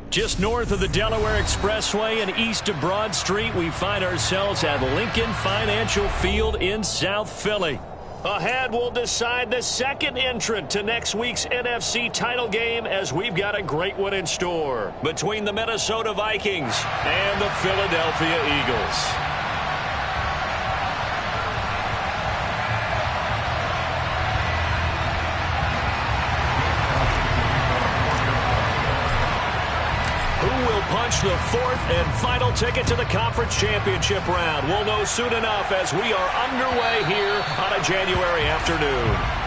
Just north of the Delaware Expressway and east of Broad Street, we find ourselves at Lincoln Financial Field in South Philly. Ahead, we'll decide the second entrant to next week's NFC title game, as we've got a great one in store between the Minnesota Vikings and the Philadelphia Eagles. Punch the fourth and final ticket to the conference championship round. We'll know soon enough as we are underway here on a January afternoon.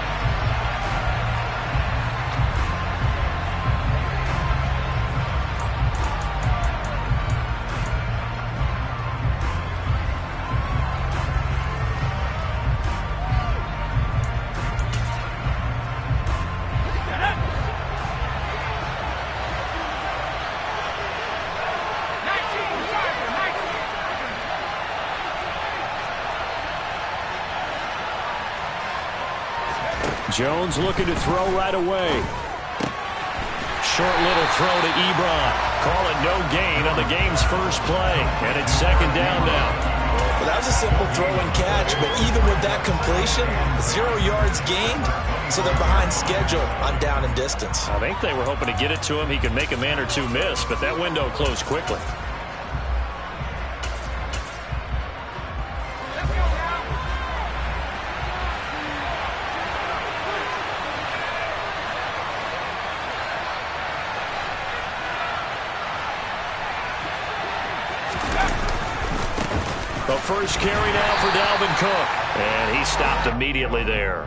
Jones looking to throw right away. Short little throw to Ebron. Call it no gain on the game's first play. And it's second down now. Well, that was a simple throw and catch, but even with that completion, 0 yards gained, so they're behind schedule on down and distance. I think they were hoping to get it to him. He could make a man or two miss, but that window closed quickly. The first carry now for Dalvin Cook. And he stopped immediately there.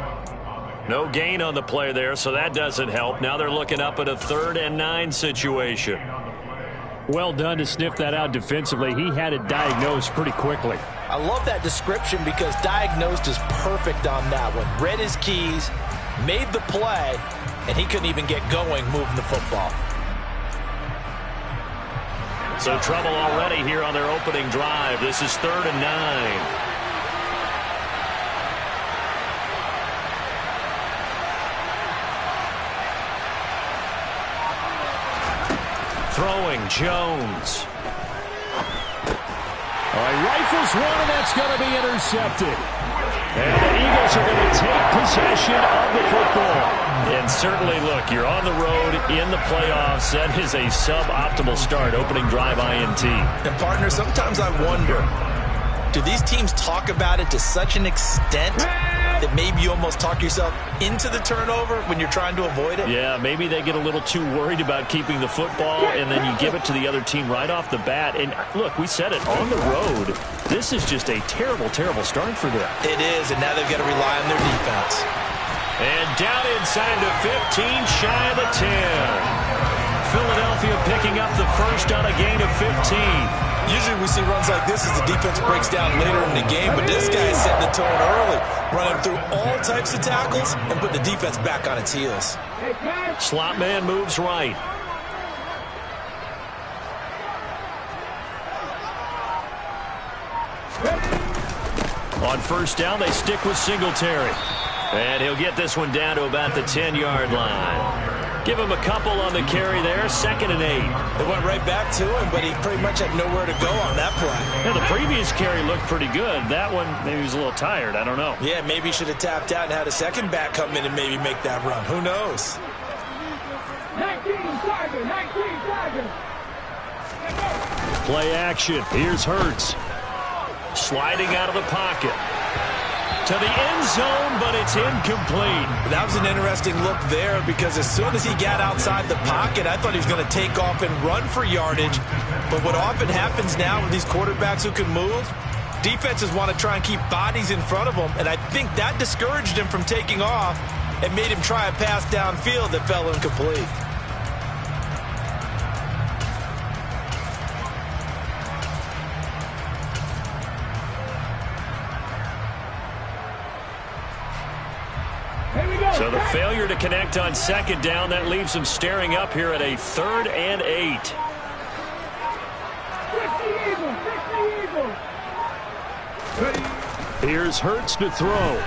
No gain on the play there, so that doesn't help. Now they're looking up at a 3rd and 9 situation. Well done to sniff that out defensively. He had it diagnosed pretty quickly. I love that description because diagnosed is perfect on that one. Read his keys, made the play, and he couldn't even get going moving the football. So trouble already here on their opening drive. This is 3rd and 9. Throwing, Jones. All right, rifles one, and that's going to be intercepted. And the Eagles are going to take possession of the football. And certainly, look, you're on the road in the playoffs. That is a suboptimal start, opening drive INT. And, partner, sometimes I wonder, do these teams talk about it to such an extent that maybe you almost talk yourself into the turnover when you're trying to avoid it? Yeah, maybe they get a little too worried about keeping the football, and then you give it to the other team right off the bat. And, look, we said it, on the road, this is just a terrible, terrible start for them. It is, and now they've got to rely on their defense. And down inside the 15, shy of the 10. Philadelphia picking up the first on a gain of 15. Usually we see runs like this as the defense breaks down later in the game, but this guy is setting the tone early, running through all types of tackles and putting the defense back on its heels. Slot man moves right. On first down, they stick with Singletary. And he'll get this one down to about the 10-yard line. Give him a couple on the carry there, 2nd and 8. They went right back to him, but he pretty much had nowhere to go on that play. Yeah, the previous carry looked pretty good. That one, maybe he was a little tired. I don't know. Yeah, maybe he should have tapped out and had a second back come in and maybe make that run. Who knows? 19 Tigers. Play action. Here's Hurts. Sliding out of the pocket. To the end zone, but it's incomplete. That was an interesting look there because as soon as he got outside the pocket, I thought he was going to take off and run for yardage. But what often happens now with these quarterbacks who can move, defenses want to try and keep bodies in front of them, and I think that discouraged him from taking off and made him try a pass downfield that fell incomplete. So the failure to connect on 2nd down, that leaves them staring up here at a 3rd and 8. Here's Hurts to throw.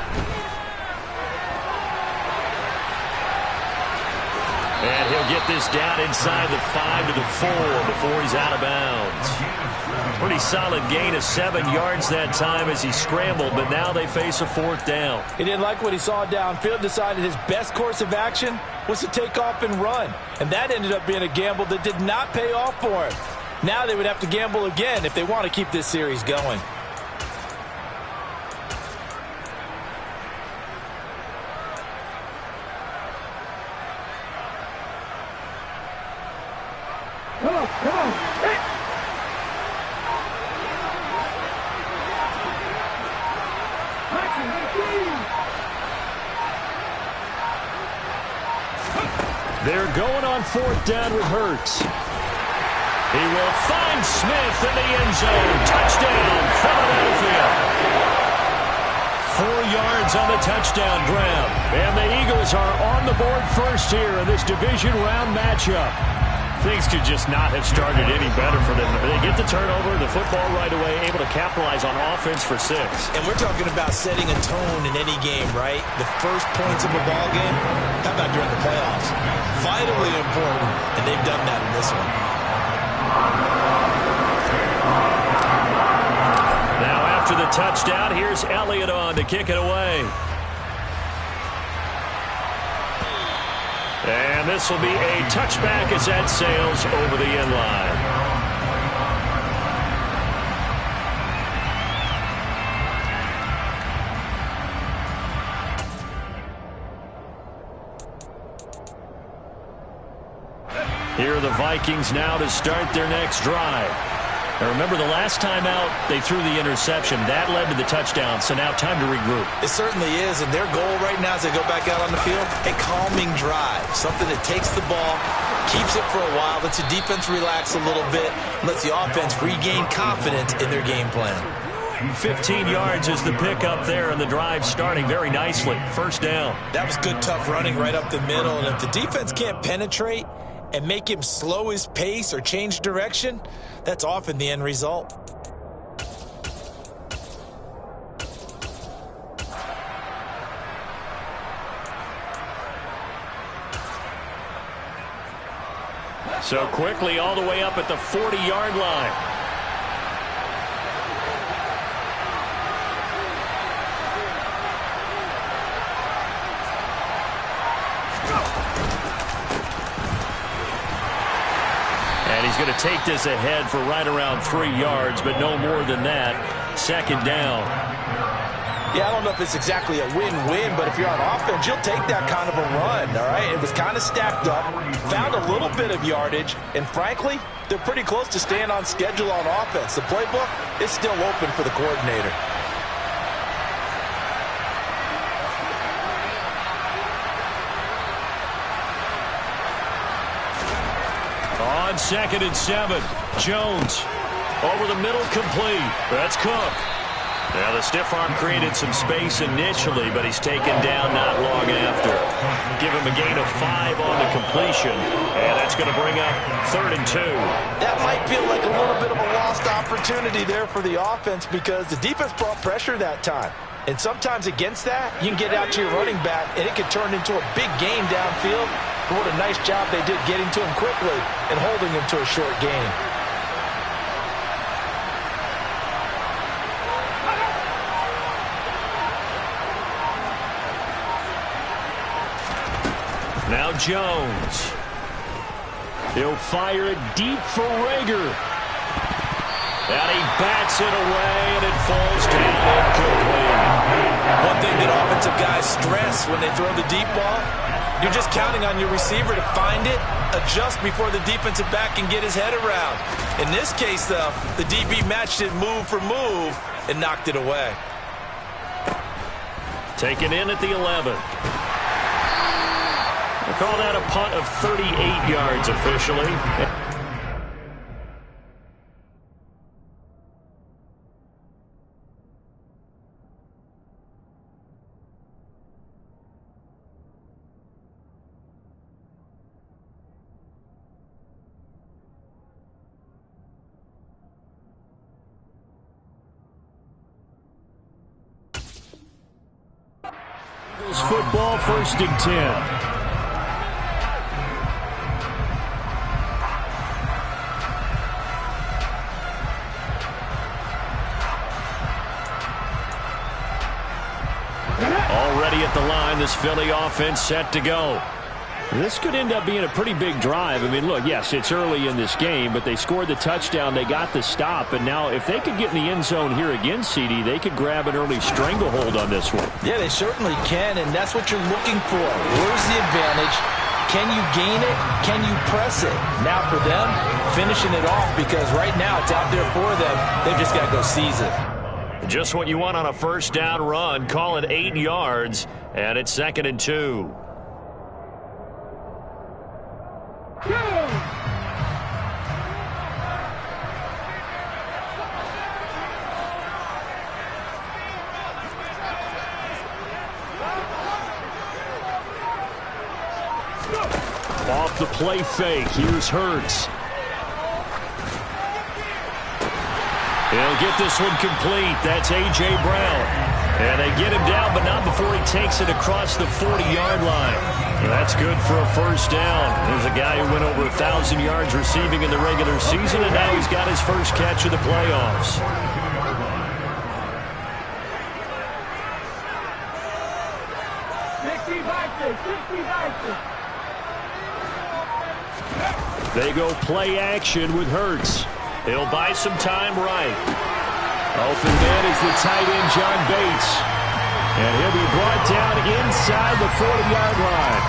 And he'll get this down inside the 5 to the 4 before he's out of bounds. Pretty solid gain of 7 yards that time as he scrambled, but now they face a 4th down. He didn't like what he saw downfield, decided his best course of action was to take off and run. And that ended up being a gamble that did not pay off for him. Now they would have to gamble again if they want to keep this series going. Come on, come on. Hey. They're going on 4th down with Hurts. He will find Smith in the end zone. Touchdown, Philadelphia. 4 yards on the touchdown grab. And the Eagles are on the board first here in this division round matchup. Things could just not have started any better for them. They get the turnover, the football right away, able to capitalize on offense for 6. And we're talking about setting a tone in any game, right? The first points of a ball game, how about during the playoffs? Vitally important, and they've done that in this one. Now after the touchdown, here's Elliott on to kick it away. And this will be a touchback as that sails over the end line. Here are the Vikings now to start their next drive. Now remember, the last time out, they threw the interception. That led to the touchdown, so now time to regroup. It certainly is, and their goal right now as they go back out on the field, a calming drive, something that takes the ball, keeps it for a while, lets the defense relax a little bit, lets the offense regain confidence in their game plan. 15 yards is the pickup there, and the drive starting very nicely. 1st down. That was good, tough running right up the middle, and if the defense can't penetrate and make him slow his pace or change direction, that's often the end result. So quickly all the way up at the 40-yard line. He's going to take this ahead for right around 3 yards, but no more than that. 2nd down. Yeah, I don't know if it's exactly a win-win, but if you're on offense, you'll take that kind of a run, all right? It was kind of stacked up, found a little bit of yardage, and frankly, they're pretty close to staying on schedule on offense. The playbook is still open for the coordinator. On 2nd and 7, Jones over the middle, complete. That's Cook. Now the stiff arm created some space initially, but he's taken down not long after. Give him a gain of 5 on the completion, and that's going to bring up 3rd and 2. That might feel like a little bit of a lost opportunity there for the offense because the defense brought pressure that time. And sometimes against that, you can get out to your running back, and it can turn into a big gain downfield. But what a nice job they did getting to him quickly and holding him to a short gain. Now Jones. He'll fire it deep for Rager. And he bats it away, and it falls down incomplete. One thing that offensive guys stress when they throw the deep ball, you're just counting on your receiver to find it, adjust before the defensive back can get his head around. In this case, though, the DB matched it move for move and knocked it away. Taken in at the 11. They call that a punt of 38 yards officially. Eagles football, 1st and 10. ready at the line. This Philly offense set to go. This could end up being a pretty big drive. I mean, look, yes, it's early in this game, but they scored the touchdown. They got the stop. And now if they could get in the end zone here again, CD, they could grab an early stranglehold on this one. Yeah, they certainly can, and that's what you're looking for. Where's the advantage? Can you gain it? Can you press it? Now for them, finishing it off, because right now it's out there for them. They've just got to go seize it. Just what you want on a first down run. Call it 8 yards, and it's 2nd and 2. Off the play fake, here's Hurts. He'll get this one complete. That's A.J. Brown. And they get him down, but not before he takes it across the 40-yard line. That's good for a first down. There's a guy who went over 1,000 yards receiving in the regular season, and now he's got his first catch of the playoffs. They go play action with Hurts. He'll buy some time right. Open man is the tight end, John Bates. And he'll be brought down inside the 40-yard line.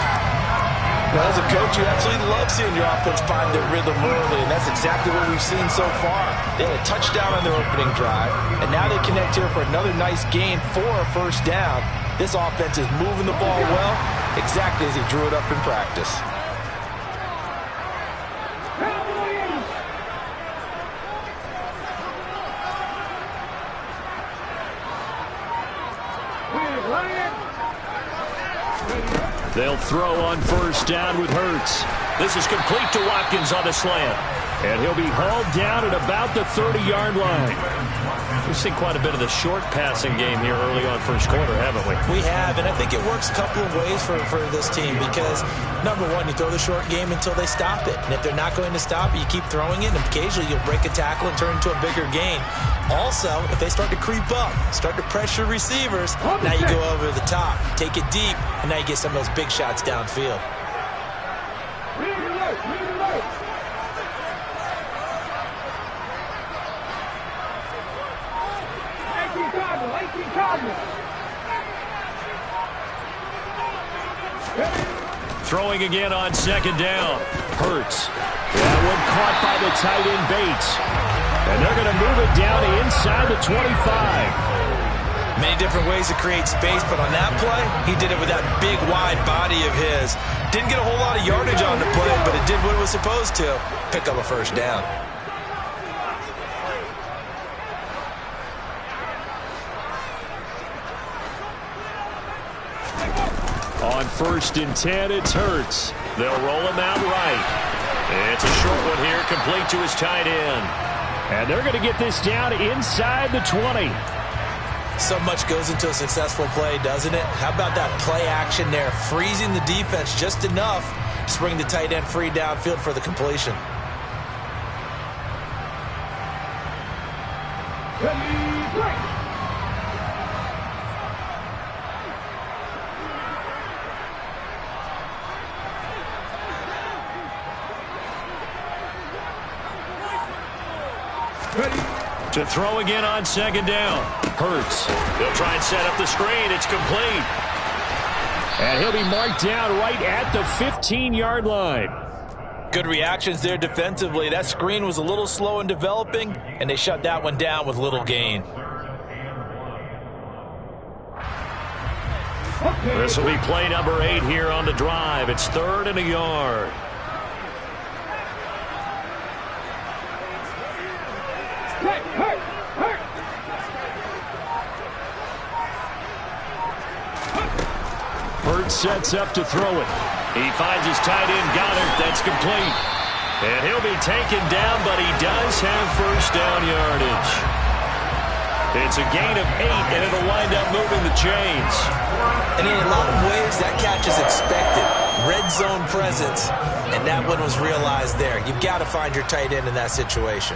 Well, as a coach, you absolutely love seeing your offense find their rhythm early, and that's exactly what we've seen so far. They had a touchdown on their opening drive, and now they connect here for another nice gain for a first down. This offense is moving the ball well, exactly as he drew it up in practice. They'll throw on first down with Hurts. This is complete to Watkins on the slant. And he'll be hauled down at about the 30-yard line. We've seen quite a bit of the short passing game here early on first quarter, haven't we? We have, and I think it works a couple of ways for this team because, number one, you throw the short game until they stop it. And if they're not going to stop it, you keep throwing it, and occasionally you'll break a tackle and turn into a bigger gain. Also, if they start to creep up, start to pressure receivers, now you go over the top, take it deep, and now you get some of those big shots downfield. Throwing again on second down. Hurts. That one caught by the tight end Bates. And they're going to move it down to inside the 25. Many different ways to create space, but on that play, he did it with that big, wide body of his. Didn't get a whole lot of yardage on the play, but it did what it was supposed to. Pick up a first down. On 1st and 10, it's Hurts. They'll roll him out right. It's a short one here, complete to his tight end. And they're going to get this down inside the 20. So much goes into a successful play, doesn't it? How about that play action there, freezing the defense just enough to bring the tight end free downfield for the completion. To throw again on second down. Hurts. He'll try and set up the screen. It's complete. And he'll be marked down right at the 15-yard line. Good reactions there defensively. That screen was a little slow in developing, and they shut that one down with little gain. This will be play number 8 here on the drive. It's 3rd and a yard. Hurts sets up to throw it. He finds his tight end, Goddard. That's complete. And he'll be taken down, but he does have first down yardage. It's a gain of 8, and it'll wind up moving the chains. And in a lot of ways, that catch is expected. Red zone presence, and that one was realized there. You've got to find your tight end in that situation.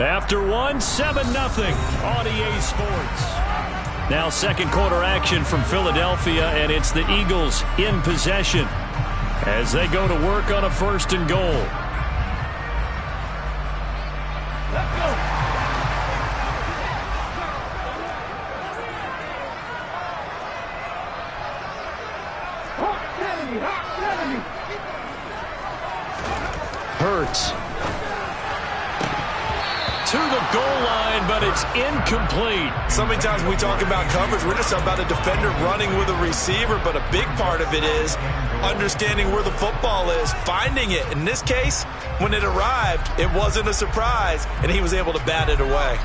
After one, 7-0 on EA Sports. Now second quarter action from Philadelphia, and it's the Eagles in possession as they go to work on a 1st and goal. Let's go. Hurts to the goal line, but it's incomplete. So many times when we talk about coverage, we're just about a defender running with a receiver, but a big part of it is understanding where the football is, finding it. In this case, when it arrived, it wasn't a surprise, and he was able to bat it away.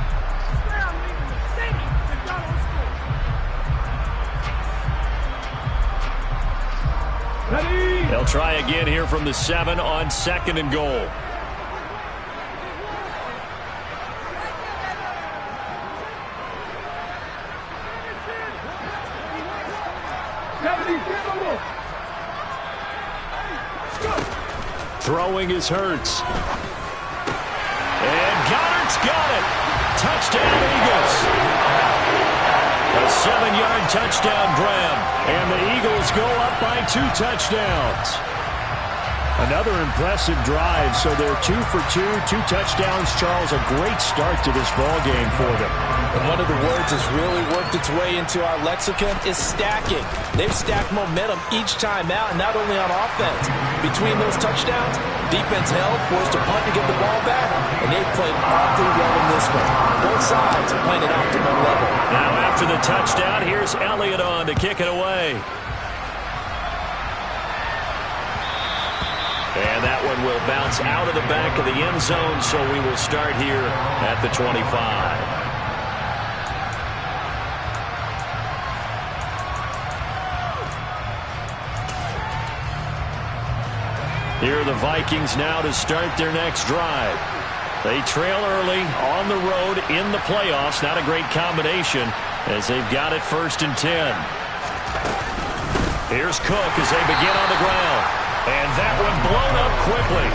They'll try again here from the 7 on 2nd and goal. Throwing is Hurts. And Goddard's got it. Touchdown, Eagles. A 7-yard touchdown grab. And the Eagles go up by 2 touchdowns. Another impressive drive. So they're 2 for 2, 2 touchdowns. Charles, a great start to this ball game for them. And one of the words that's really worked its way into our lexicon is stacking. They've stacked momentum each time out, and not only on offense. Between those touchdowns, defense held, forced a punt to get the ball back, and they've played awfully well in this one. Both sides are playing at optimum level. Now after the touchdown, here's Elliott on to kick it away. And that one will bounce out of the back of the end zone, so we will start here at the 25. Here are the Vikings now to start their next drive. They trail early on the road in the playoffs. Not a great combination as they've got it 1st and 10. Here's Cook as they begin on the ground. And that one blown up quickly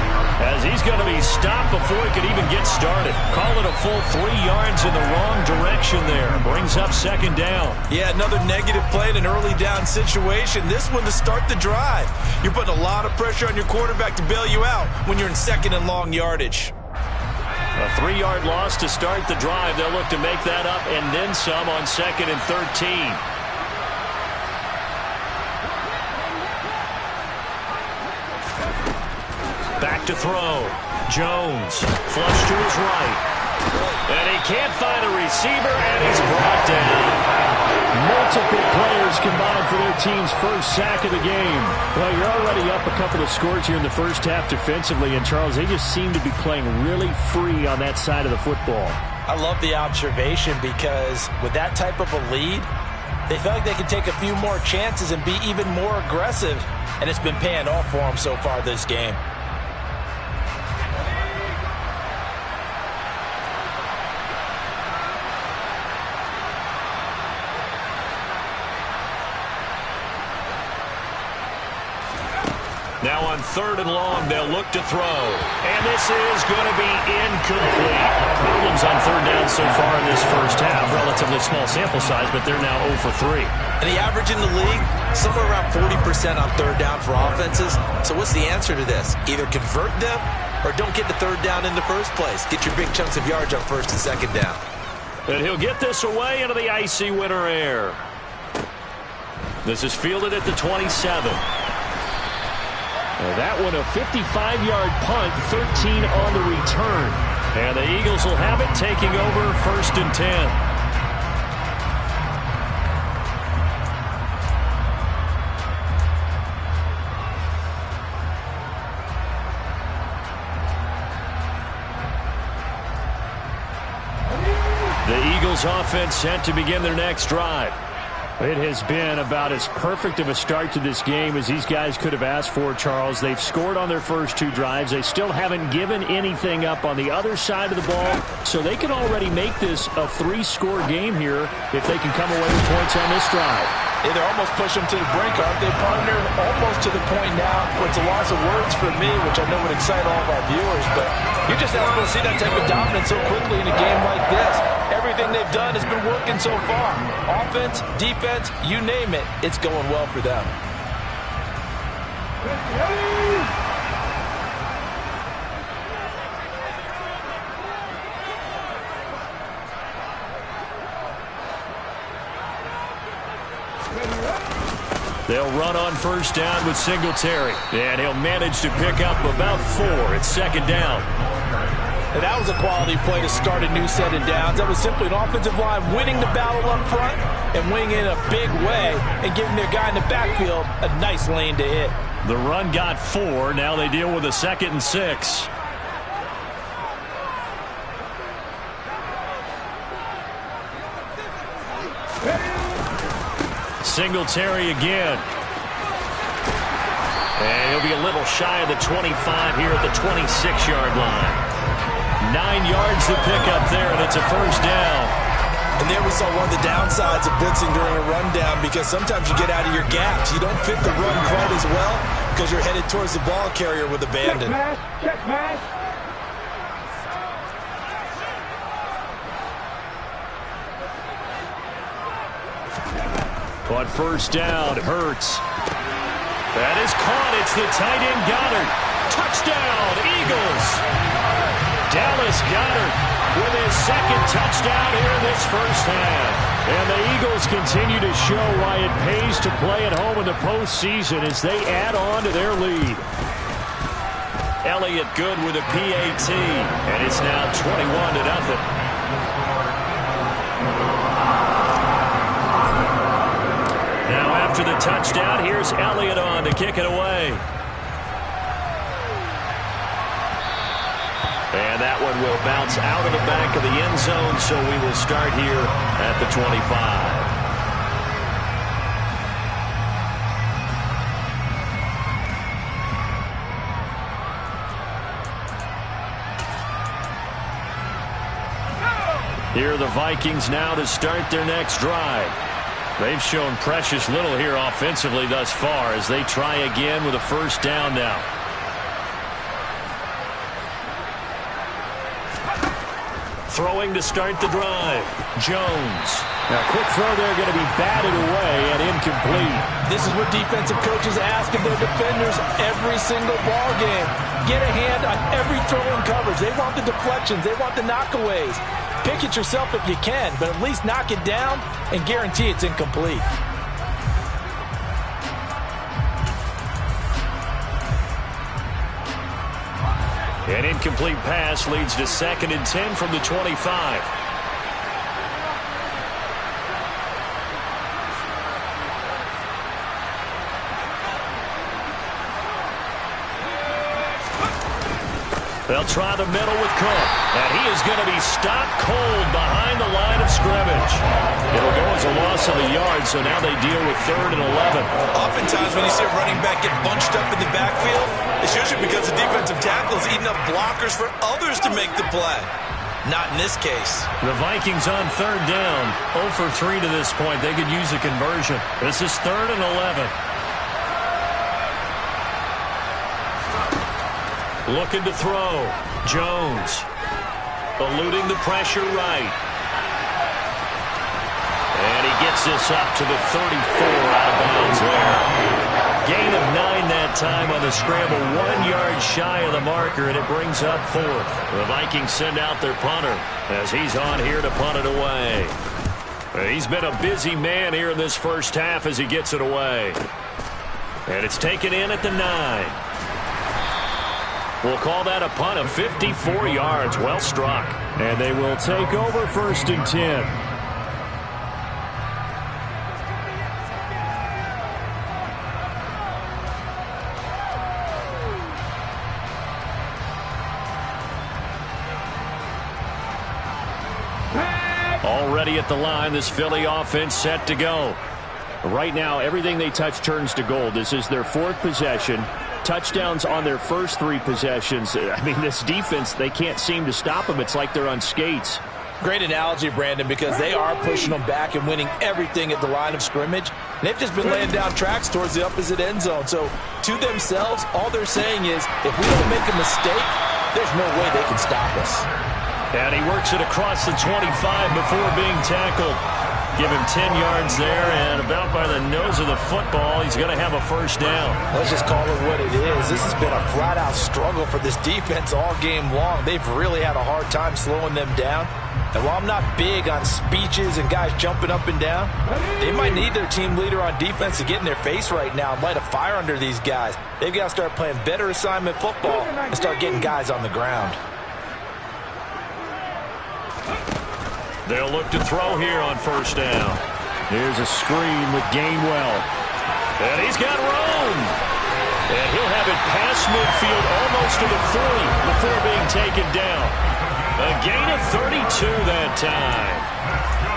as he's going to be stopped before he could even get started. Call it a full 3 yards in the wrong direction there. Brings up 2nd down. Yeah, another negative play in an early down situation. This one to start the drive. You're putting a lot of pressure on your quarterback to bail you out when you're in 2nd and long yardage. A 3-yard loss to start the drive. They'll look to make that up and then some on 2nd and 13. Back to throw. Jones, flush to his right. And he can't find a receiver, and he's brought down. Multiple players combined for their team's first sack of the game. Well, you're already up a couple of scores here in the first half defensively, and Charles, they just seem to be playing really free on that side of the football. I love the observation because with that type of a lead, they feel like they can take a few more chances and be even more aggressive, and it's been paying off for them so far this game. Now on 3rd and long, they'll look to throw. And this is going to be incomplete. Problems on 3rd down so far in this first half. Relatively small sample size, but they're now 0 for 3. And the average in the league, somewhere around 40% on 3rd down for offenses. So what's the answer to this? Either convert them or don't get the 3rd down in the first place. Get your big chunks of yards on 1st and 2nd down. And he'll get this away into the icy winter air. This is fielded at the 27. That one a 55-yard punt, 13 on the return. And the Eagles will have it, taking over 1st and 10. The Eagles offense set to begin their next drive. It has been about as perfect of a start to this game as these guys could have asked for, Charles. They've scored on their first 2 drives. They still haven't given anything up on the other side of the ball, so they can already make this a 3-score game here if they can come away with points on this drive. Yeah, they're almost pushing them to the brink, aren't they, partner? Almost to the point now where it's a loss of words for me, which I know would excite all of our viewers, but you're just not supposed to see that type of dominance so quickly in a game like this. Everything they've done has been working so far. Offense, defense, you name it, it's going well for them. They'll run on first down with Singletary, and he'll manage to pick up about 4 at second down. And that was a quality play to start a new set of downs. That was simply an offensive line winning the battle up front and winning in a big way and giving their guy in the backfield a nice lane to hit. The run got 4. Now they deal with a 2nd and 6. Singletary again. And he'll be a little shy of the 25 here at the 26-yard line. 9 yards to pick up there, and it's a first down. And there we saw one of the downsides of blitzing during a rundown, because sometimes you get out of your gaps. You don't fit the run quite as well because you're headed towards the ball carrier with abandon. Check pass. On first down, Hurts. That is caught. It's the tight end Goddard. Touchdown, Eagles. Dallas Goddard with his 2nd touchdown here in this first half. And the Eagles continue to show why it pays to play at home in the postseason as they add on to their lead. Elliott good with a PAT, and it's now 21-0. Now after the touchdown, here's Elliott on to kick it away. And that one will bounce out of the back of the end zone, so we will start here at the 25. Here are the Vikings now to start their next drive. They've shown precious little here offensively thus far as they try again with a first down now. Throwing to start the drive. Jones. Now, quick throw there, going to be batted away and incomplete. This is what defensive coaches ask of their defenders every single ball game. Get a hand on every throw in coverage. They want the deflections. They want the knockaways. Pick it yourself if you can, but at least knock it down and guarantee it's incomplete. An incomplete pass leads to 2nd and 10 from the 25. They'll try the middle with Cook, and he is going to be stopped cold behind the line of scrimmage. It'll go as a loss of a yard, so now they deal with 3rd and 11. Oftentimes when you see a running back get bunched up in the backfield, it's usually because the defensive tackle is eating up blockers for others to make the play. Not in this case. The Vikings on 3rd down, 0 for 3 to this point. They could use a conversion. This is 3rd and 11. Looking to throw. Jones. Eluding the pressure right. And he gets this up to the 34 out of bounds there. Gain of 9 that time on the scramble. 1 yard shy of the marker, and it brings up 4th. The Vikings send out their punter as he's on here to punt it away. He's been a busy man here in this first half as he gets it away. And it's taken in at the 9. We'll call that a punt of 54 yards. Well struck. And they will take over 1st and 10. Already at the line, this Philly offense set to go. Right now, everything they touch turns to gold. This is their 4th possession. Touchdowns on their first 3 possessions. I mean, this defense, they can't seem to stop them. It's like they're on skates. Great analogy, Brandon, because they are pushing them back and winning everything at the line of scrimmage. They've just been laying down tracks towards the opposite end zone. So to themselves, all they're saying is, if we don't make a mistake, there's no way they can stop us. And he works it across the 25 before being tackled. Give him 10 yards there, and about by the nose of the football, he's going to have a first down. Let's just call it what it is. This has been a flat-out struggle for this defense all game long. They've really had a hard time slowing them down. And while I'm not big on speeches and guys jumping up and down, they might need their team leader on defense to get in their face right now and light a fire under these guys. They've got to start playing better assignment football and start getting guys on the ground. They'll look to throw here on first down. Here's a screen with Gainwell. And he's got room. And he'll have it past midfield almost to the 40 before being taken down. A gain of 32 that time.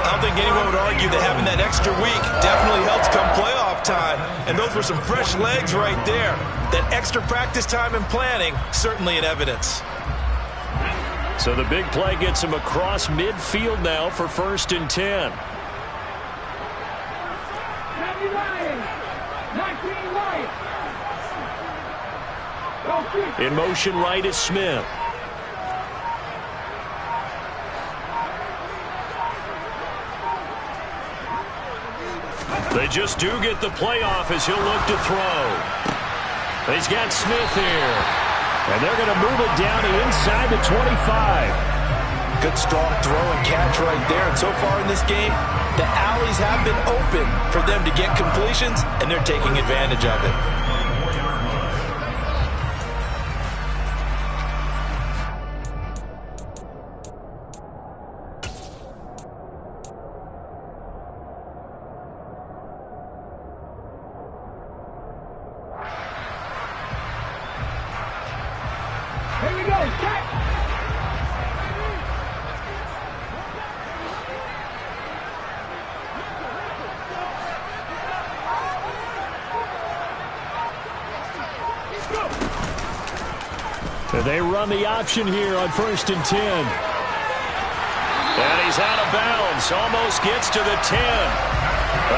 I don't think anyone would argue that having that extra week definitely helps come playoff time. And those were some fresh legs right there. That extra practice time and planning, certainly in evidence. So the big play gets him across midfield now for 1st and 10. In motion right is Smith. They just do get the play off as he'll look to throw. He's got Smith here. And they're going to move it down to inside the 25. Good strong throw and catch right there. And so far in this game, the alleys have been open for them to get completions, and they're taking advantage of it. They run the option here on 1st and 10. And he's out of bounds. Almost gets to the 10.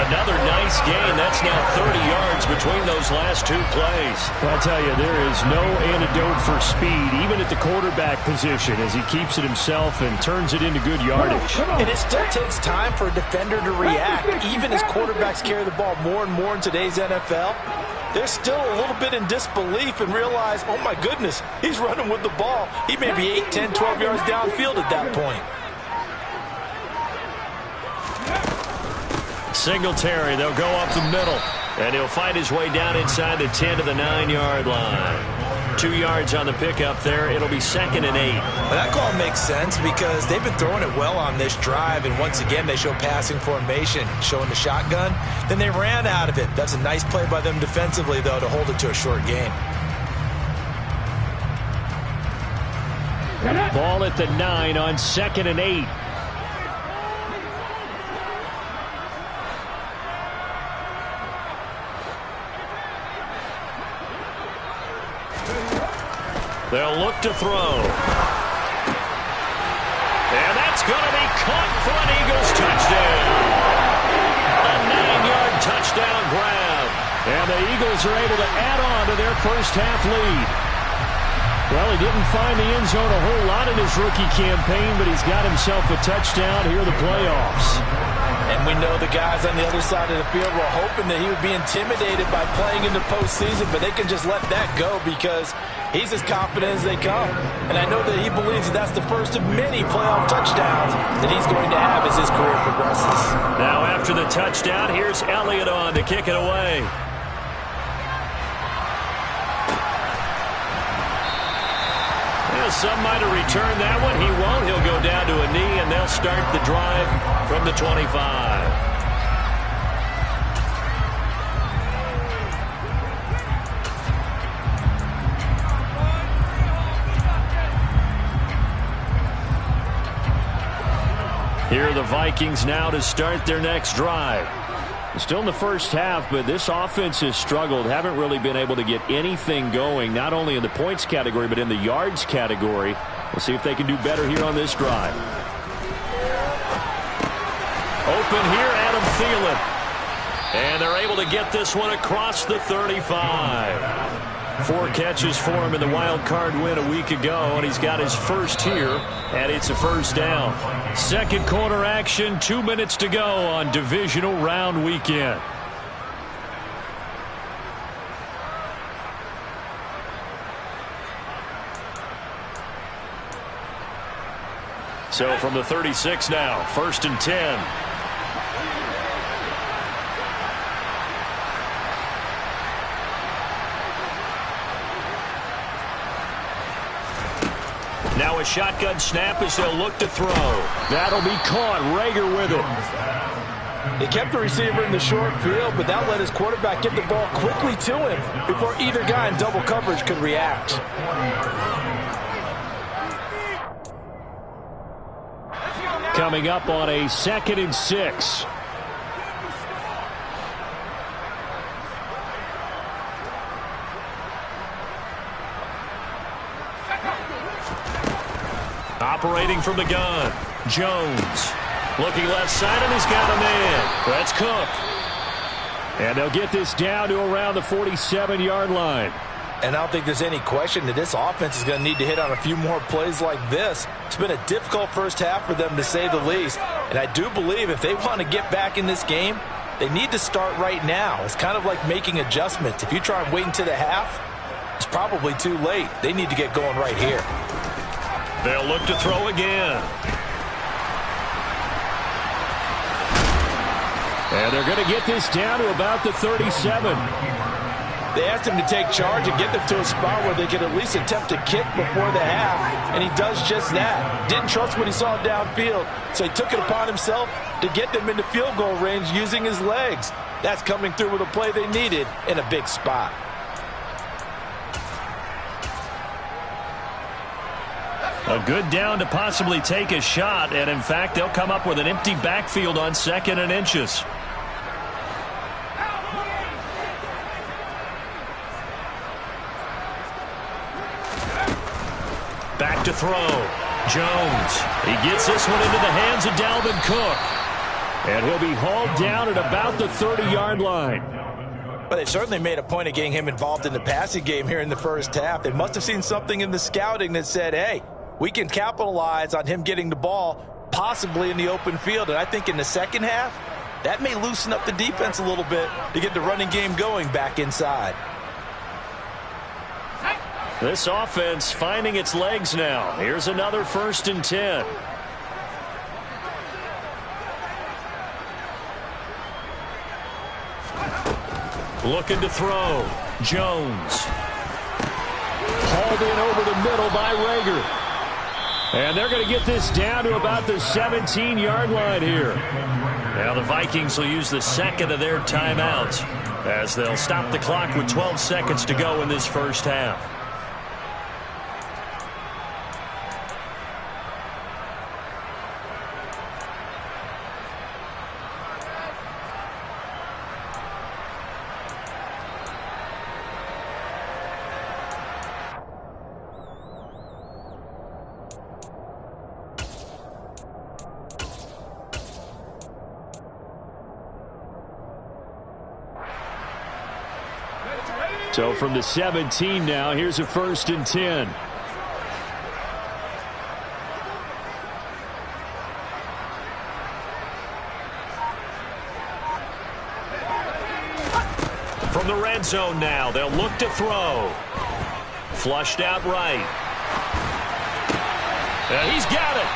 Another nice gain. That's now 30 yards between those last two plays. Well, I tell you, there is no antidote for speed, even at the quarterback position, as he keeps it himself and turns it into good yardage. And it still takes time for a defender to react. Even as quarterbacks carry the ball more and more in today's NFL, they're still a little bit in disbelief and realize, oh my goodness, he's running with the ball. He may be 8, 10, 12 yards downfield at that point. Singletary, they'll go up the middle. And he'll fight his way down inside the 10 to the 9-yard line. 2 yards on the pickup there. It'll be 2nd and 8. Well, that call makes sense because they've been throwing it well on this drive. And once again, they show passing formation, showing the shotgun. Then they ran out of it. That's a nice play by them defensively, though, to hold it to a short gain. Ball at the 9 on 2nd and 8. They'll look to throw. And that's going to be caught for an Eagles touchdown. A 9-yard touchdown grab. And the Eagles are able to add on to their first half lead. Well, he didn't find the end zone a whole lot in his rookie campaign, but he's got himself a touchdown here in the playoffs. And we know the guys on the other side of the field were hoping that he would be intimidated by playing in the postseason, but they can just let that go because he's as confident as they come. And I know that he believes that that's the first of many playoff touchdowns that he's going to have as his career progresses. Now after the touchdown, here's Elliott on to kick it away. Some might have returned that one. He won't. He'll go down to a knee, and they'll start the drive from the 25. Here are the Vikings now to start their next drive. Still in the first half, but this offense has struggled. Haven't really been able to get anything going, not only in the points category, but in the yards category. We'll see if they can do better here on this drive. open here, Adam Thielen. And they're able to get this one across the 35. 4 catches for him in the wild card win a week ago, and he's got his first here, and it's a first down. Second quarter action, 2 minutes to go on divisional round weekend. So from the 36 now, 1st and 10. Now a shotgun snap as they'll look to throw. That'll be caught. Rager with it. They kept the receiver in the short field, but that let his quarterback get the ball quickly to him before either guy in double coverage could react. Coming up on a 2nd and 6. Operating from the gun, Jones. Looking left side, and he's got a man. That's Cook. And they'll get this down to around the 47-yard line. And I don't think there's any question that this offense is going to need to hit on a few more plays like this. It's been a difficult first half for them, to say the least. And I do believe if they want to get back in this game, they need to start right now. It's kind of like making adjustments. If you try and wait until the half, it's probably too late. They need to get going right here. They'll look to throw again. And they're going to get this down to about the 37. They asked him to take charge and get them to a spot where they could at least attempt to kick before the half, and he does just that. Didn't trust what he saw downfield, so he took it upon himself to get them into field goal range using his legs. That's coming through with a play they needed in a big spot. A good down to possibly take a shot, and in fact, they'll come up with an empty backfield on 2nd and inches. Back to throw. Jones. He gets this one into the hands of Dalvin Cook. And he'll be hauled down at about the 30-yard line. But they certainly made a point of getting him involved in the passing game here in the first half. They must have seen something in the scouting that said, hey, we can capitalize on him getting the ball possibly in the open field. And I think in the second half, that may loosen up the defense a little bit to get the running game going back inside. This offense finding its legs now. Here's another 1st and 10. Looking to throw. Jones. Hauled in over the middle by Rager. And they're going to get this down to about the 17-yard line here. Now the Vikings will use the 2nd of their timeouts as they'll stop the clock with 12 seconds to go in this first half. So from the 17 now, here's a 1st and 10. From the red zone now, they'll look to throw. Flushed out right. And he's got it.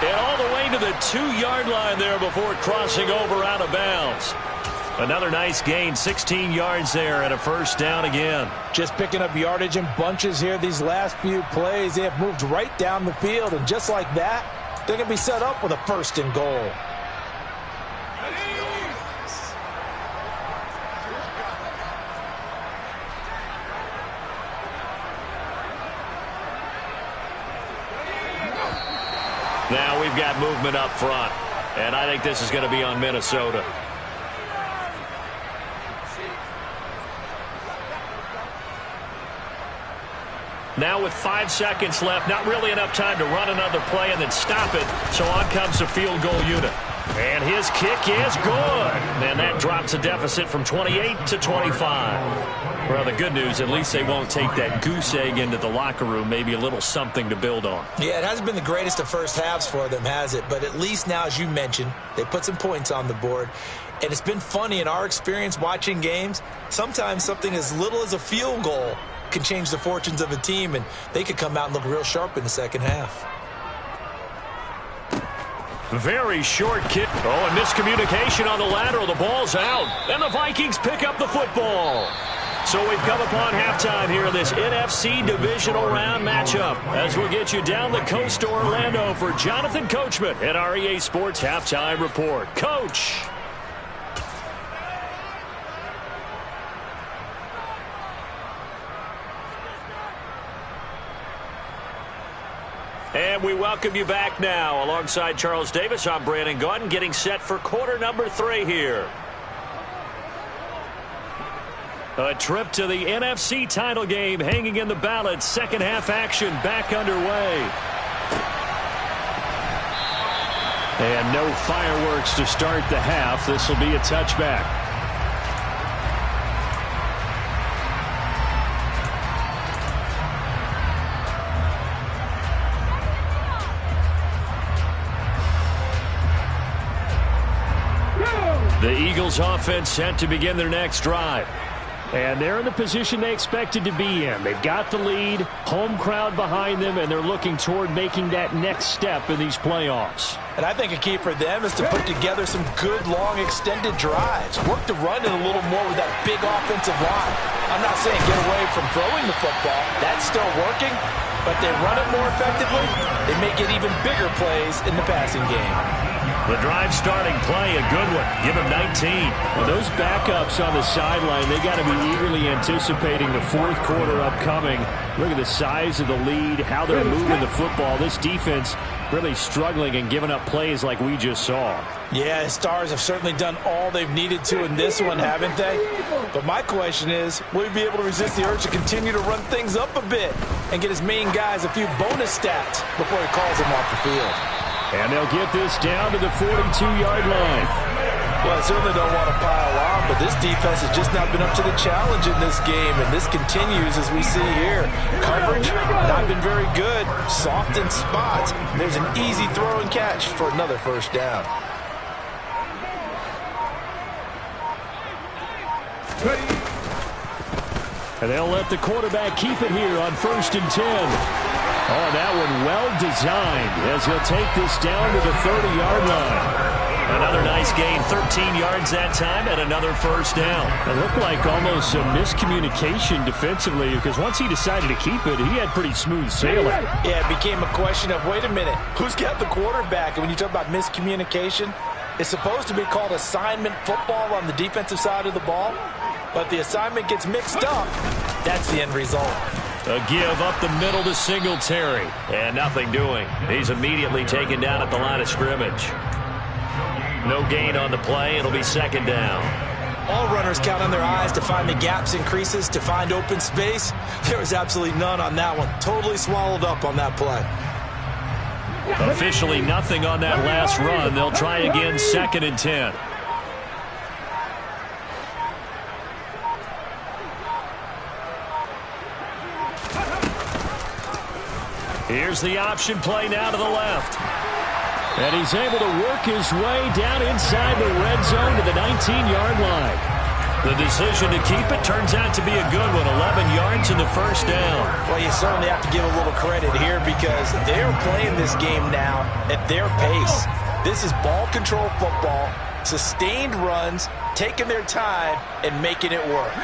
And all the way to the 2-yard line there before crossing over out of bounds. Another nice gain, 16 yards there, and a first down again. Just picking up yardage in bunches here these last few plays. They have moved right down the field, and just like that, they're going to be set up with a 1st and goal. Now we've got movement up front, and I think this is going to be on Minnesota. Now with 5 seconds left, not really enough time to run another play and then stop it, so on comes the field goal unit. And his kick is good. And that drops a deficit from 28 to 25. Well, the good news, at least they won't take that goose egg into the locker room. Maybe a little something to build on. Yeah, it hasn't been the greatest of first halves for them, has it? But at least now, as you mentioned, they put some points on the board. And it's been funny in our experience watching games. Sometimes something as little as a field goal can change the fortunes of a team, and they could come out and look real sharp in the second half. Very short kick. Oh, and miscommunication on the lateral. The ball's out. And the Vikings pick up the football. So we've come upon halftime here in this NFC Divisional Round matchup. As we'll get you down the coast to Orlando for Jonathan Coachman at our EA Sports Halftime Report. Coach. And we welcome you back now. Alongside Charles Davis, I'm Brandon Gaudin, getting set for quarter number 3 here. A trip to the NFC title game hanging in the balance. Second half action back underway. And no fireworks to start the half. This will be a touchback. The Eagles offense set to begin their next drive. And they're in the position they expected to be in. They've got the lead, home crowd behind them, and they're looking toward making that next step in these playoffs. And I think a key for them is to put together some good, long, extended drives. Work the run in a little more with that big offensive line. I'm not saying get away from throwing the football. That's still working. But they run it more effectively. They may get even bigger plays in the passing game. The drive starting play, a good one. Give him 19. Well, those backups on the sideline, they got to be eagerly anticipating the fourth quarter upcoming. Look at the size of the lead, how they're moving the football. This defense really struggling and giving up plays like we just saw. Yeah, the Stars have certainly done all they've needed to in this one, haven't they? But my question is, will he be able to resist the urge to continue to run things up a bit and get his main guys a few bonus stats before he calls them off the field? And they'll get this down to the 42-yard line. Well, I certainly don't want to pile on, but this defense has just not been up to the challenge in this game, and this continues as we see here. Coverage, not been very good. Soft in spots. There's an easy throw and catch for another first down. And they'll let the quarterback keep it here on 1st and 10. Oh, that one well designed as he'll take this down to the 30-yard line. Another nice gain, 13 yards that time, and another first down. It looked like almost some miscommunication defensively because once he decided to keep it, he had pretty smooth sailing. Yeah, it became a question of, wait a minute, who's got the quarterback? And when you talk about miscommunication, it's supposed to be called assignment football on the defensive side of the ball, but the assignment gets mixed up. That's the end result. A give up the middle to Singletary. And nothing doing. He's immediately taken down at the line of scrimmage. No gain on the play. It'll be second down. All runners count on their eyes to find the gaps and creases, to find open space. There was absolutely none on that one. Totally swallowed up on that play. Officially nothing on that last run. They'll try again, 2nd and 10. Here's the option play now to the left. And he's able to work his way down inside the red zone to the 19-yard line. The decision to keep it turns out to be a good one. 11 yards in the first down. Well, you certainly have to give a little credit here because they're playing this game now at their pace. This is ball control football, sustained runs, taking their time, and making it work.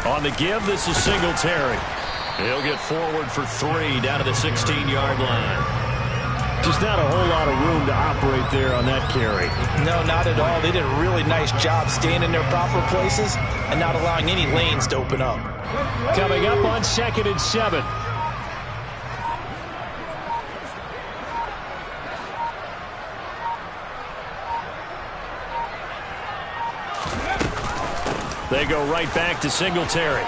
On the give, this is Singletary. He'll get forward for 3 down to the 16-yard line. Just not a whole lot of room to operate there on that carry. No, not at all. They did a really nice job staying in their proper places and not allowing any lanes to open up. Coming up on 2nd and 7. They go right back to Singletary.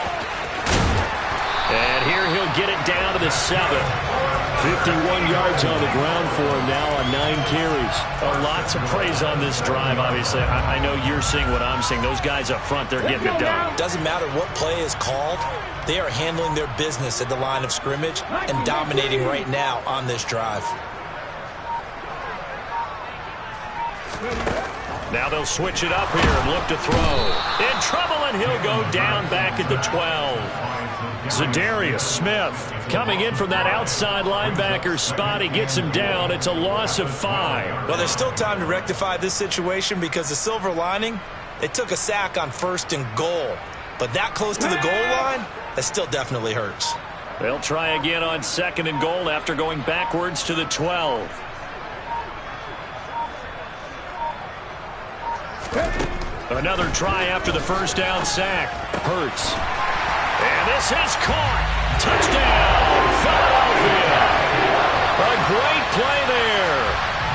And here he'll get it down to the 7. 51 yards on the ground for him now on 9 carries. Lots of praise on this drive, obviously. I know you're seeing what I'm seeing. Those guys up front, they're getting it done. Doesn't matter what play is called. They are handling their business at the line of scrimmage and dominating right now on this drive. Now they'll switch it up here and look to throw. In trouble, and he'll go down back at the 12. Zadarius Smith coming in from that outside linebacker spot. He gets him down. It's a loss of 5. Well, there's still time to rectify this situation because the silver lining, they took a sack on 1st and goal. But that close to the goal line, that still definitely hurts. They'll try again on 2nd and goal after going backwards to the 12. Another try after the first down sack. Hurts. And this is caught. Touchdown, Philadelphia. A great play there.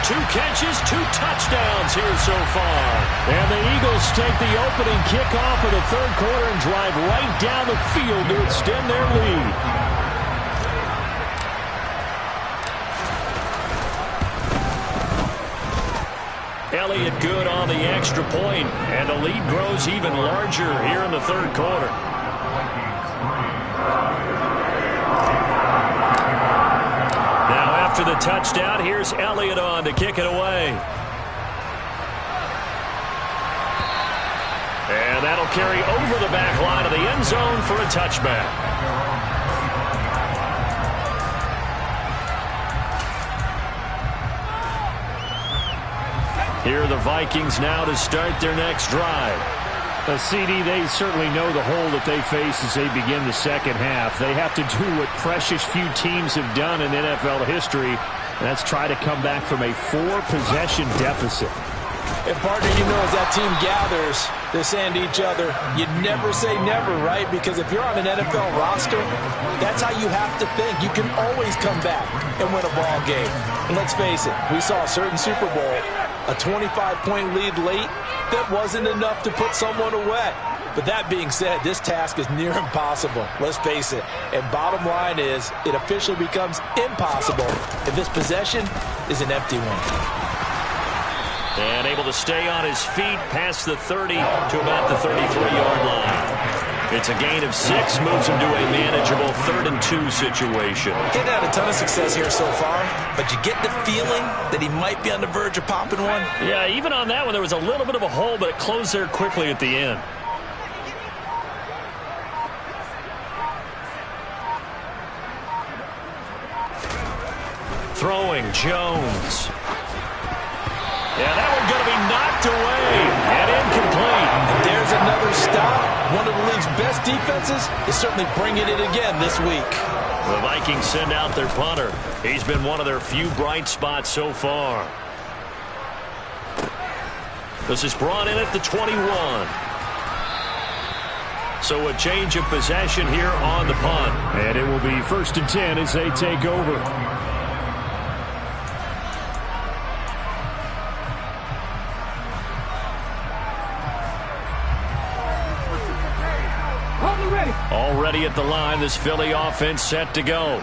2 catches, 2 touchdowns here so far. And the Eagles take the opening kickoff of the 3rd quarter and drive right down the field to extend their lead. Elliott good on the extra point, and the lead grows even larger here in the 3rd quarter. Now after the touchdown, here's Elliott on to kick it away. And that'll carry over the back line of the end zone for a touchback. Here are the Vikings now to start their next drive. CD, they certainly know the hole that they face as they begin the 2nd half. They have to do what precious few teams have done in NFL history, and that's try to come back from a 4-possession deficit. And partner, you know, as that team gathers, they're saying to each other, you never say never, right? Because if you're on an NFL roster, that's how you have to think. You can always come back and win a ball game. And let's face it, we saw a certain Super Bowl, a 25-point lead late, that wasn't enough to put someone away. But that being said, this task is near impossible. Let's face it. And bottom line is, it officially becomes impossible if this possession is an empty one. And able to stay on his feet past the 30 to about the 33-yard line. It's a gain of 6, moves him to a manageable 3rd and 2 situation. Getting had a ton of success here so far, but you get the feeling that he might be on the verge of popping one. Yeah, even on that one, there was a little bit of a hole, but it closed there quickly at the end. Throwing, Jones. Yeah, that one's going to be knocked away and incomplete. And there's another stop. One of the league's best defenses is certainly bringing it again this week. The Vikings send out their punter. He's been one of their few bright spots so far. This is brought in at the 21. So a change of possession here on the punt. And it will be 1st and 10 as they take over. Already at the line, this Philly offense set to go.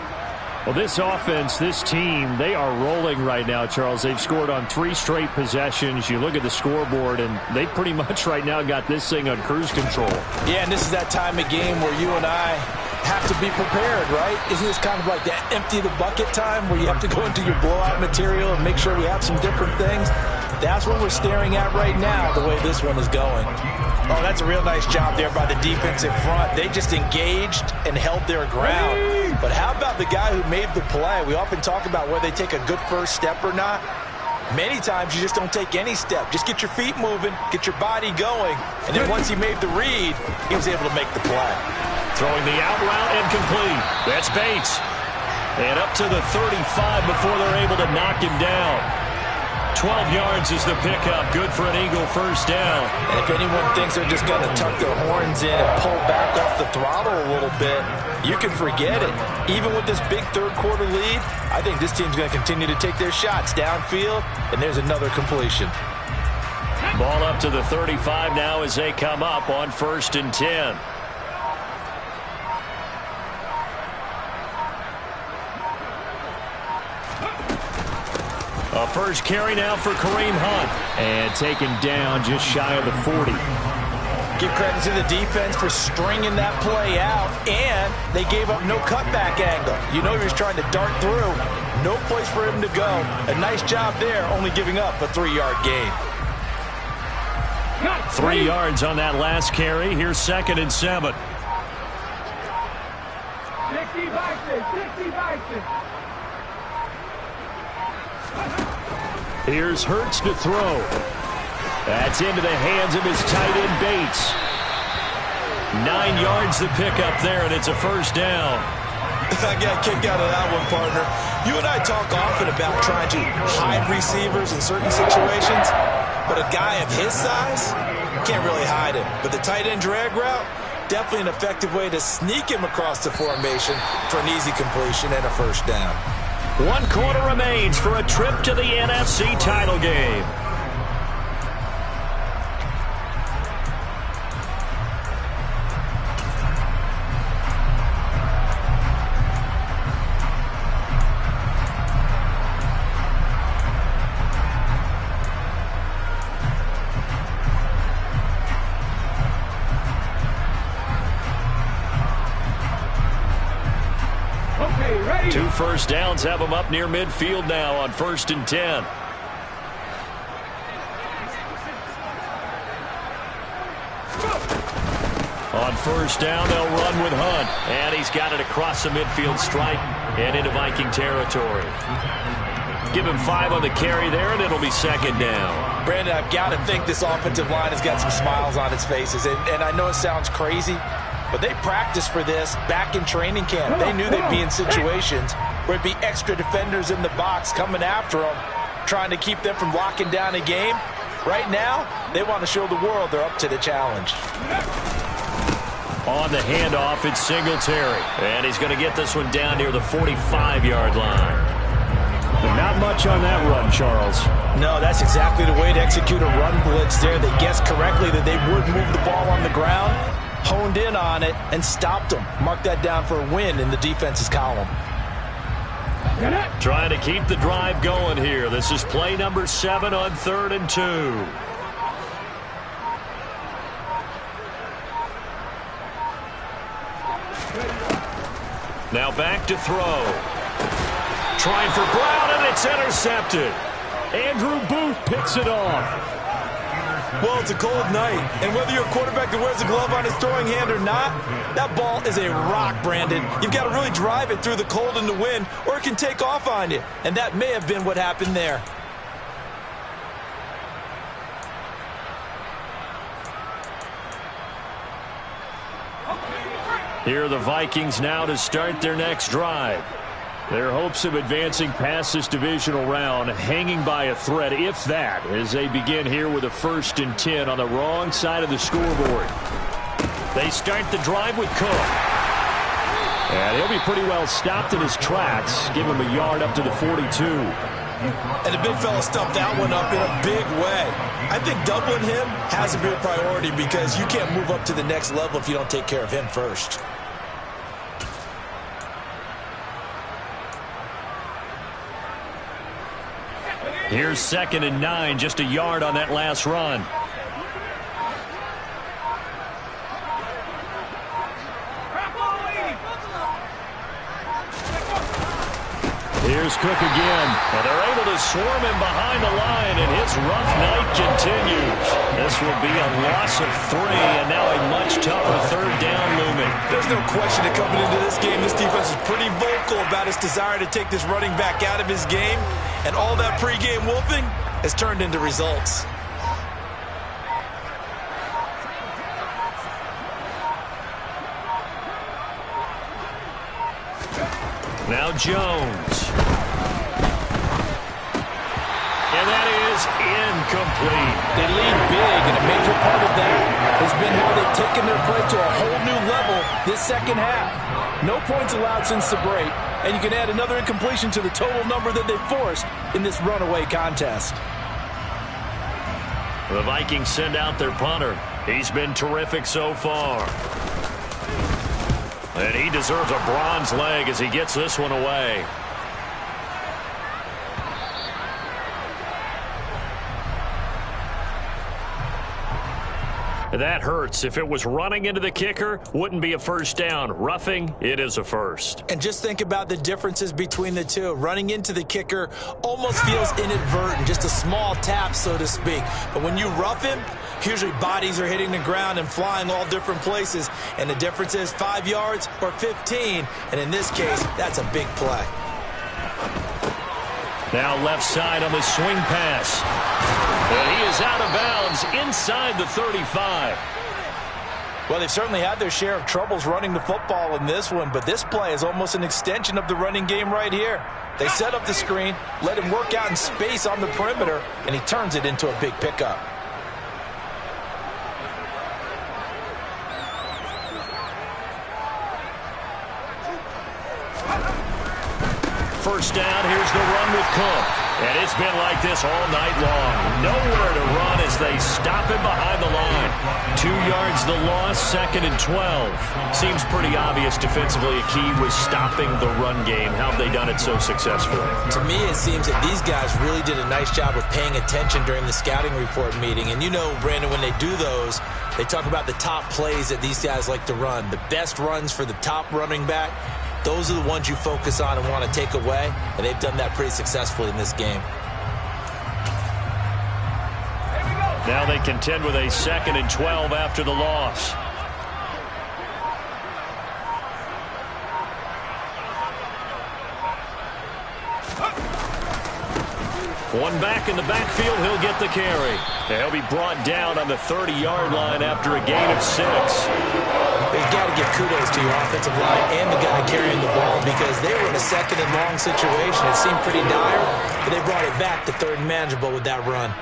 Well, this offense, this team, they are rolling right now, Charles. They've scored on 3 straight possessions. You look at the scoreboard, and they pretty much right now got this thing on cruise control. Yeah, and this is that time of game where you and I have to be prepared, right? Isn't this kind of like that empty the bucket time where you have to go into your blowout material and make sure we have some different things? That's what we're staring at right now, the way this one is going. Oh, that's a real nice job there by the defensive front. They just engaged and held their ground. But how about the guy who made the play? We often talk about whether they take a good first step or not. Many times you just don't take any step. Just get your feet moving, get your body going, and then once he made the read, he was able to make the play. Throwing the out route and complete. That's Bates. And up to the 35 before they're able to knock him down. 12 yards is the pickup. Good for an Eagle first down. And if anyone thinks they're just going to tuck their horns in and pull back off the throttle a little bit, you can forget it. Even with this big 3rd quarter lead, I think this team's going to continue to take their shots downfield, and there's another completion. Ball up to the 35 now as they come up on 1st and 10. A first carry now for Kareem Hunt. And taken down just shy of the 40. Give credit to the defense for stringing that play out, and they gave up no cutback angle. You know he was trying to dart through. No place for him to go. A nice job there, only giving up a 3-yard gain. 3 yards on that last carry. Here's 2nd and 7. 60. Here's Hurts to throw. That's into the hands of his tight end Bates. 9 yards to pick up there, and it's a first down. I got a kick out of that one, partner. You and I talk often about trying to hide receivers in certain situations, but a guy of his size can't really hide him. But the tight end drag route, definitely an effective way to sneak him across the formation for an easy completion and a first down. 1 quarter remains for a trip to the NFC title game. Two first downs have them up near midfield now on 1st and 10. On first down, they'll run with Hunt. And he's got it across the midfield stripe and into Viking territory. Give him 5 on the carry there, and it'll be 2nd down. Brandon, I've got to think this offensive line has got some smiles on its faces. And I know it sounds crazy, but they practiced for this back in training camp. They knew they'd be in situations where it'd be extra defenders in the box coming after them, trying to keep them from locking down a game. Right now, they want to show the world they're up to the challenge. On the handoff, it's Singletary. And he's going to get this one down near the 45-yard line. Not much on that run, Charles. No, that's exactly the way to execute a run blitz there. They guessed correctly that they would move the ball on the ground, honed in on it, and stopped them. Mark that down for a win in the defense's column. Trying to keep the drive going here. This is play number 7 on 3rd and 2. Now back to throw. Trying for Brown, and it's intercepted. Andrew Booth picks it off. Well, it's a cold night, and whether you're a quarterback that wears a glove on his throwing hand or not, that ball is a rock, Brandon. You've got to really drive it through the cold and the wind, or it can take off on you, and that may have been what happened there. Here are the Vikings now to start their next drive. Their hopes of advancing past this divisional round hanging by a thread, if that, as they begin here with a 1st and 10 on the wrong side of the scoreboard. They start the drive with Cook. And he'll be pretty well stopped in his tracks. Give him a yard up to the 42. And the big fella stuffed that one up in a big way. I think doubling him has to be a priority because you can't move up to the next level if you don't take care of him first. Here's 2nd and 9, just a yard on that last run. Here's Cook again. And they're able to swarm him behind the line, and his rough night continues. This will be a loss of 3, and now a much tougher 3rd down looming. There's no question that coming into this game, this defense is pretty vocal about its desire to take this running back out of his game, and all that pregame wolfing has turned into results. Now Jones. And that is incomplete. They lead big, and a major part of that has been how they've taken their play to a whole new level this second half. No points allowed since the break, and you can add another incompletion to the total number that they forced in this runaway contest. The Vikings send out their punter. He's been terrific so far. And he deserves a bronze leg as he gets this one away. That hurts. If it was running into the kicker, wouldn't be a first down. Roughing, it is a first. And just think about the differences between the two. Running into the kicker almost feels inadvertent, just a small tap, so to speak. But when you rough him, usually bodies are hitting the ground and flying all different places. And the difference is 5 yards or 15. And in this case, that's a big play. Now left side on the swing pass. And he is out of bounds inside the 35. Well, they've certainly had their share of troubles running the football in this one, but this play is almost an extension of the running game right here. They set up the screen, let him work out in space on the perimeter, and he turns it into a big pickup. First down, here's the run with Cook. And it's been like this all night long. Nowhere to run as they stop him behind the line. 2 yards the loss, 2nd and 12. Seems pretty obvious defensively a key was stopping the run game. How have they done it so successfully? To me, it seems that these guys really did a nice job of paying attention during the scouting report meeting. And you know, Brandon, when they do those, they talk about the top plays that these guys like to run. The best runs for the top running back. Those are the ones you focus on and want to take away, and they've done that pretty successfully in this game. Now they contend with a 2nd and 12 after the loss. One back in the backfield, he'll get the carry. He'll be brought down on the 30-yard line after a gain of 6. You've got to give kudos to your offensive line and the guy carrying the ball because they were in a 2nd and long situation. It seemed pretty dire, but they brought it back to 3rd and manageable with that run.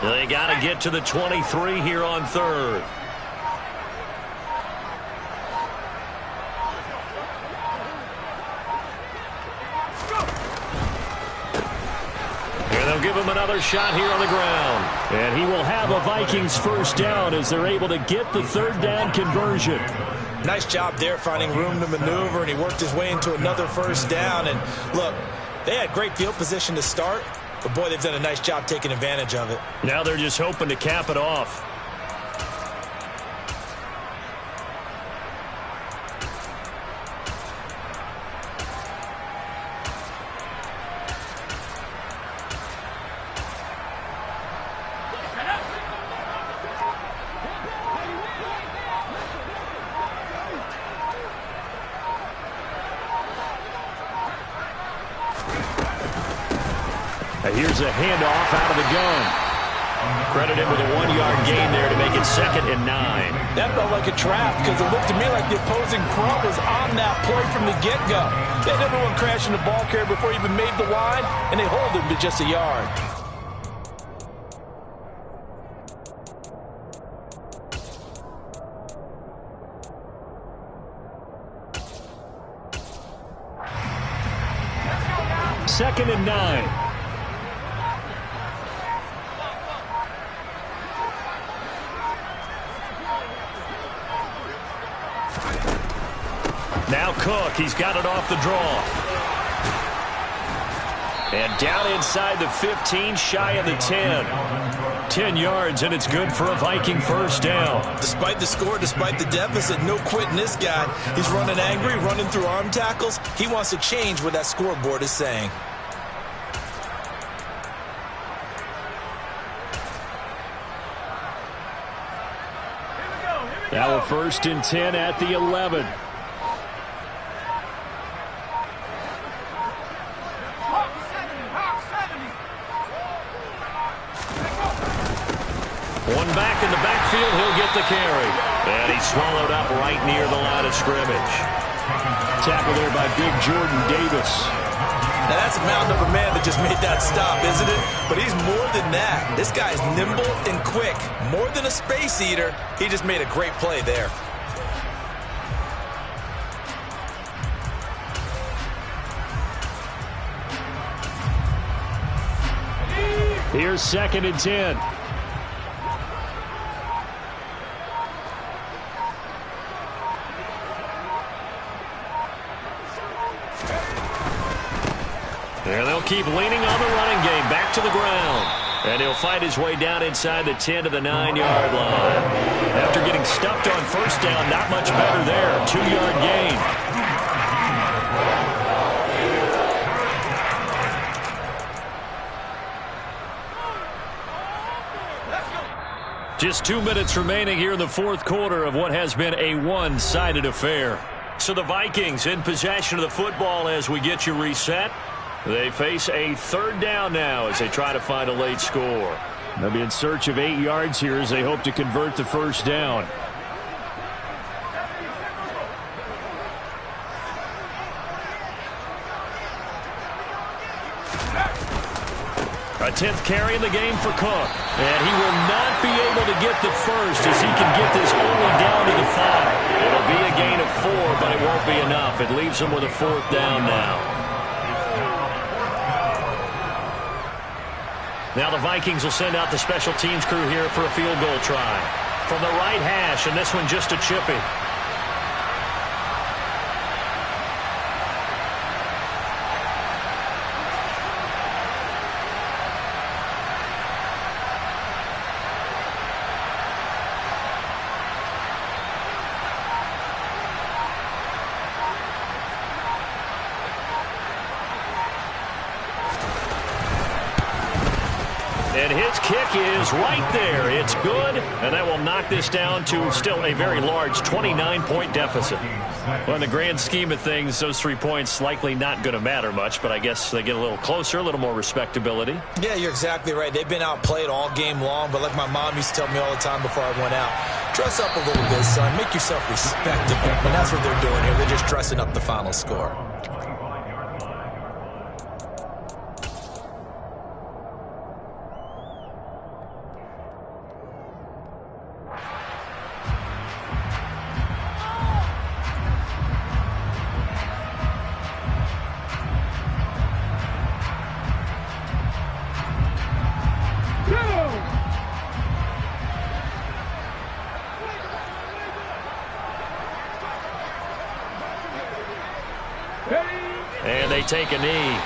They got to get to the 23 here on 3rd. Here they'll give him another shot here on the ground. And he will have a Vikings first down as they're able to get the 3rd down conversion. Nice job there finding room to maneuver, and he worked his way into another first down. And look, they had great field position to start. But, boy, they've done a nice job taking advantage of it. Now they're just hoping to cap it off. Here's a handoff out of the gun. Credit him with a 1-yard gain there to make it 2nd and 9. That felt like a trap because it looked to me like the opposing front was on that play from the get-go. They had everyone crashing the ball carrier before he even made the line, and they hold him to just a yard. Second and 9. Now Cook, he's got it off the draw. And down inside the 15, shy of the 10. 10 yards, and it's good for a Viking first down. Despite the score, despite the deficit, no quitting this guy. He's running angry, running through arm tackles. He wants to change what that scoreboard is saying. Now a 1st and 10 at the 11. One back in the backfield, he'll get the carry. And he's swallowed up right near the line of scrimmage. Tackle there by big Jordan Davis. Now that's a mountain of a man that just made that stop, isn't it? But he's more than that. This guy's nimble and quick. More than a space eater, he just made a great play there. Here's 2nd and 10. And they'll keep leaning on the running game. Back to the ground. And he'll fight his way down inside the 10 to the 9-yard line. After getting stuffed on first down, not much better there. 2-yard gain. Just 2 minutes remaining here in the fourth quarter of what has been a one-sided affair. So the Vikings in possession of the football as we get you reset. They face a third down now as they try to find a late score. They'll be in search of 8 yards here as they hope to convert the first down. A 10th carry in the game for Cook. And he will not be able to get the first as he can get this only down to the 5. It'll be a gain of 4, but it won't be enough. It leaves him with a fourth down now. Now the Vikings will send out the special teams crew here for a field goal try. From the right hash, and this one just a chippy. And his kick is right there. It's good, and that will knock this down to still a very large 29-point deficit. Well, in the grand scheme of things, those 3 points likely not going to matter much, but I guess they get a little closer, a little more respectability. Yeah, you're exactly right. They've been outplayed all game long, but like my mom used to tell me all the time before I went out, dress up a little bit, son. Make yourself respectable. And that's what they're doing here. They're just dressing up the final score. And they take a knee.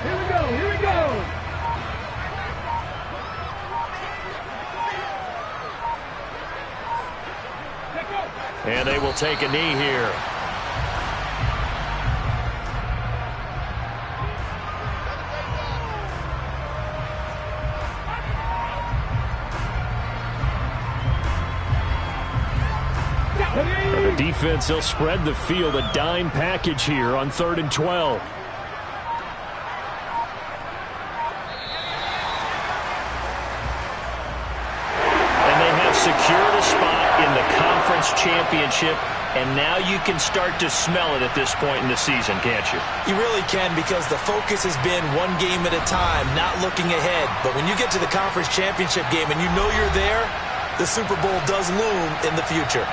Here we go. And they will take a knee here. The defense, they'll spread the field, a dime package here on 3rd and 12. Secured a spot in the conference championship, and now you can start to smell it at this point in the season, can't you? You really can, because the focus has been one game at a time, not looking ahead. But when you get to the conference championship game and you know you're there, the Super Bowl does loom in the future.